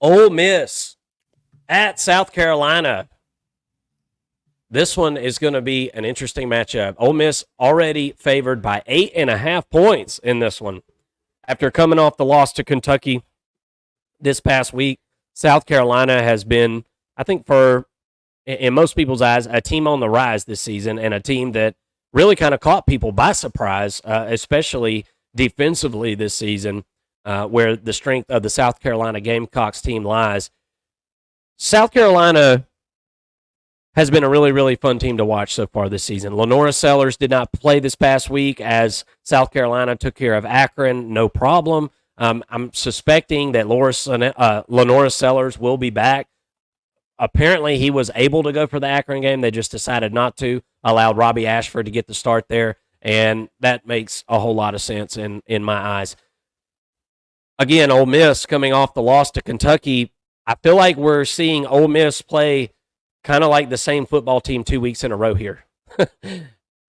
Ole Miss at South Carolina. This one is going to be an interesting matchup. Ole Miss already favored by 8.5 points in this one. After coming off the loss to Kentucky this past week, South Carolina has been, I think, in most people's eyes, a team on the rise this season and a team that really kind of caught people by surprise, especially defensively this season, where the strength of the South Carolina Gamecocks team lies. South Carolina has been a really, really fun team to watch so far this season. Lenora Sellers did not play this past week as South Carolina took care of Akron, no problem. I'm suspecting that Lenora Sellers will be back. Apparently, he was able to go for the Akron game. They just decided not to, allowed Robbie Ashford to get the start there, and that makes a whole lot of sense in my eyes. Again, Ole Miss coming off the loss to Kentucky, I feel like we're seeing Ole Miss play kind of like the same football team 2 weeks in a row here.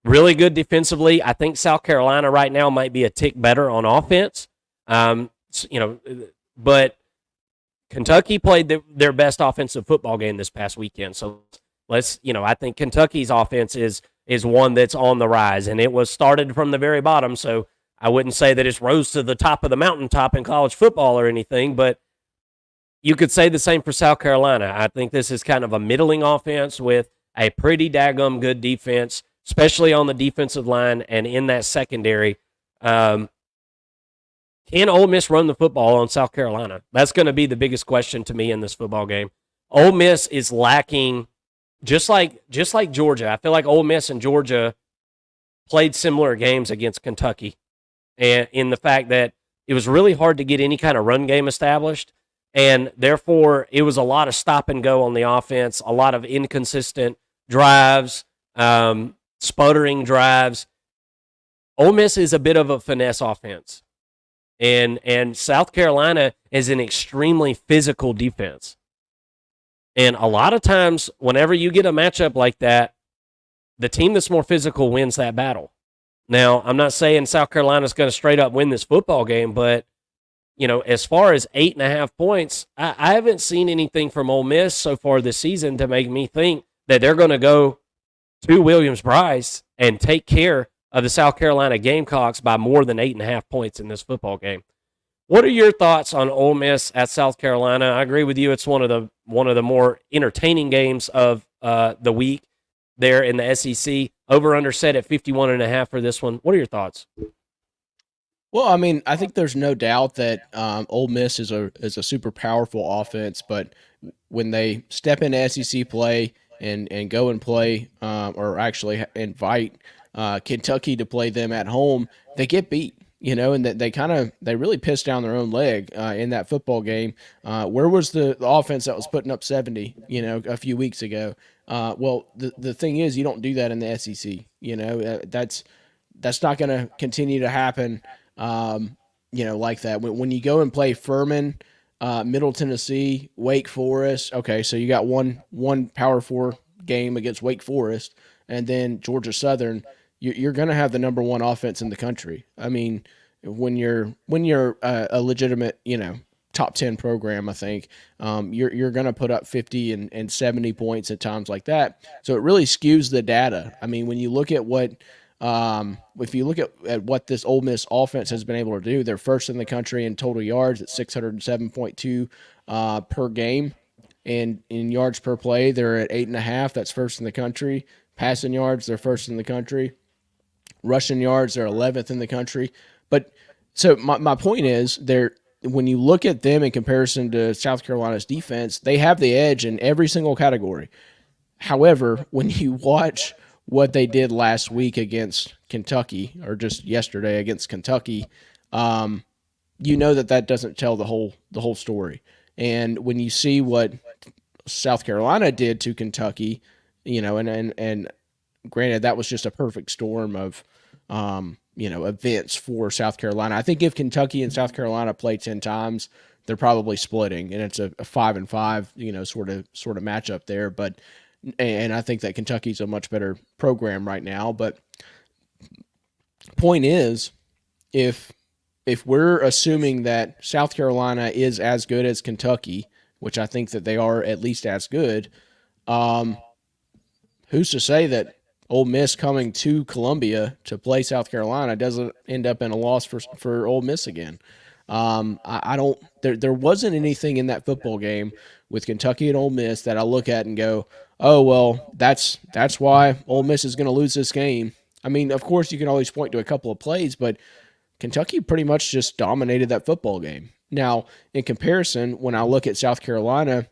Really good defensively. I think South Carolina right now might be a tick better on offense. But Kentucky played their best offensive football game this past weekend. So I think Kentucky's offense is one that's on the rise, and it was started from the very bottom. So I wouldn't say that it's rose to the top of the mountaintop in college football or anything, but you could say the same for South Carolina. I think this is kind of a middling offense with a pretty daggum good defense, especially on the defensive line and in that secondary. Can Ole Miss run the football on South Carolina? That's going to be the biggest question to me in this football game. Ole Miss is lacking, just like Georgia. I feel like Ole Miss and Georgia played similar games against Kentucky, and in the fact that it was really hard to get any kind of run game established. And therefore, it was a lot of stop and go on the offense, a lot of inconsistent drives, sputtering drives. Ole Miss is a bit of a finesse offense. And South Carolina is an extremely physical defense. And a lot of times, whenever you get a matchup like that, the team that's more physical wins that battle. Now, I'm not saying South Carolina's going to straight up win this football game, but as far as 8.5 points, I haven't seen anything from Ole Miss so far this season to make me think that they're going to go to Williams-Brice and take care of the South Carolina Gamecocks by more than 8.5 points in this football game. What are your thoughts on Ole Miss at South Carolina? I agree with you. It's one of the more entertaining games of the week there in the SEC. Over under set at 51.5 for this one. What are your thoughts? Well, I mean, I think there's no doubt that Ole Miss is a super powerful offense, but when they step into SEC play and go and play, or actually invite Kentucky to play them at home, they get beat. And that they really pissed down their own leg in that football game. Where was the offense that was putting up 70? A few weeks ago. Well, the thing is, you don't do that in the SEC. That's not going to continue to happen. Like that. When you go and play Furman, Middle Tennessee, Wake Forest. Okay, so you got one Power Four game against Wake Forest, and then Georgia Southern. You're going to have the number one offense in the country. I mean, when you're a legitimate, top 10 program, I think you're going to put up 50 and 70 points at times like that. So it really skews the data. I mean, when you look at what if you look at what this Ole Miss offense has been able to do, they're first in the country in total yards at 607.2 per game. And in yards per play, they're at 8.5. That's first in the country. Passing yards, they're first in the country. Rushing yards, they're 11th in the country. But so my point is, when you look at them in comparison to South Carolina's defense, they have the edge in every single category. However, when you watch what they did last week against Kentucky, or just yesterday against Kentucky, that doesn't tell the whole story. And when you see what South Carolina did to Kentucky, and granted that was just a perfect storm of events for South Carolina. I think if Kentucky and South Carolina play 10 times, they're probably splitting, and it's a 5-5, sort of matchup there. But and I think that Kentucky's a much better program right now. But point is, if we're assuming that South Carolina is as good as Kentucky, which I think that they are at least as good. Um, who's to say that Ole Miss coming to Columbia to play South Carolina doesn't end up in a loss for Ole Miss again? I don't. There wasn't anything in that football game with Kentucky and Ole Miss that I look at and go, oh well, that's why Ole Miss is going to lose this game. I mean, of course, you can always point to a couple of plays, but Kentucky pretty much just dominated that football game. Now, in comparison, when I look at South Carolina,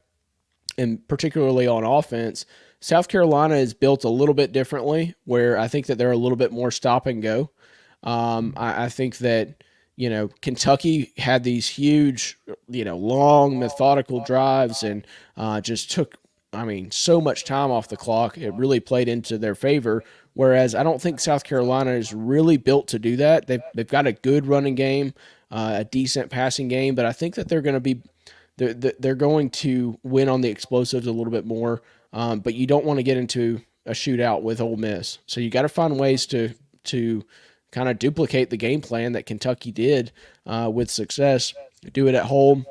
and particularly on offense, South Carolina is built a little bit differently, where I think that they're a little bit more stop and go. I think that Kentucky had these huge, long methodical drives and just took, I mean, so much time off the clock. It really played into their favor. Whereas I don't think South Carolina is really built to do that. They've got a good running game, a decent passing game, but I think that they're going to win on the explosives a little bit more. But you don't want to get into a shootout with Ole Miss, so you got to find ways to kind of duplicate the game plan that Kentucky did with success. Do it at home.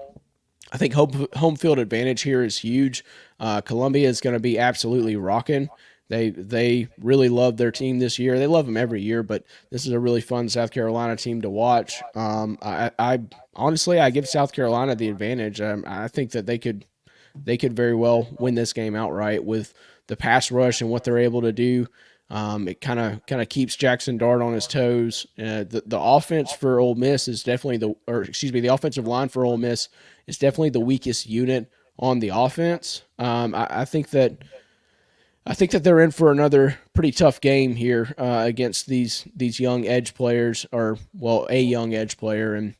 I think home field advantage here is huge. Columbia is going to be absolutely rocking. They really love their team this year. They love them every year, but this is a really fun South Carolina team to watch. I honestly I give South Carolina the advantage. I think that they could very well win this game outright with the pass rush and what they're able to do. It kind of keeps Jackson Dart on his toes. The offense for Ole Miss is definitely the offensive line for Ole Miss is definitely the weakest unit on the offense. I think that they're in for another pretty tough game here against these young edge players, or well, a young edge player and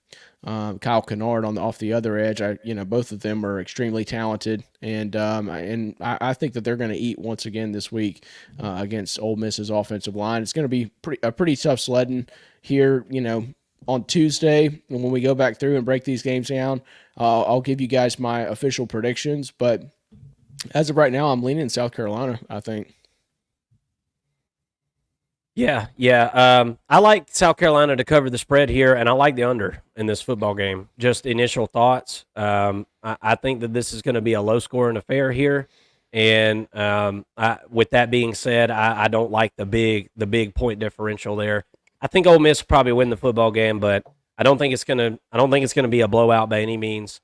Kyle Kennard off the other edge. Both of them are extremely talented, and I think that they're going to eat once again this week against Ole Miss's offensive line. It's going to be a pretty tough sledding here. On Tuesday, when we go back through and break these games down, I'll give you guys my official predictions, but as of right now, I'm leaning South Carolina, I think. Yeah. I like South Carolina to cover the spread here, and I like the under in this football game. Just initial thoughts. I think that this is going to be a low scoring affair here, and with that being said, I don't like the big point differential there. I think Ole Miss will probably win the football game, but I don't think it's gonna be a blowout by any means.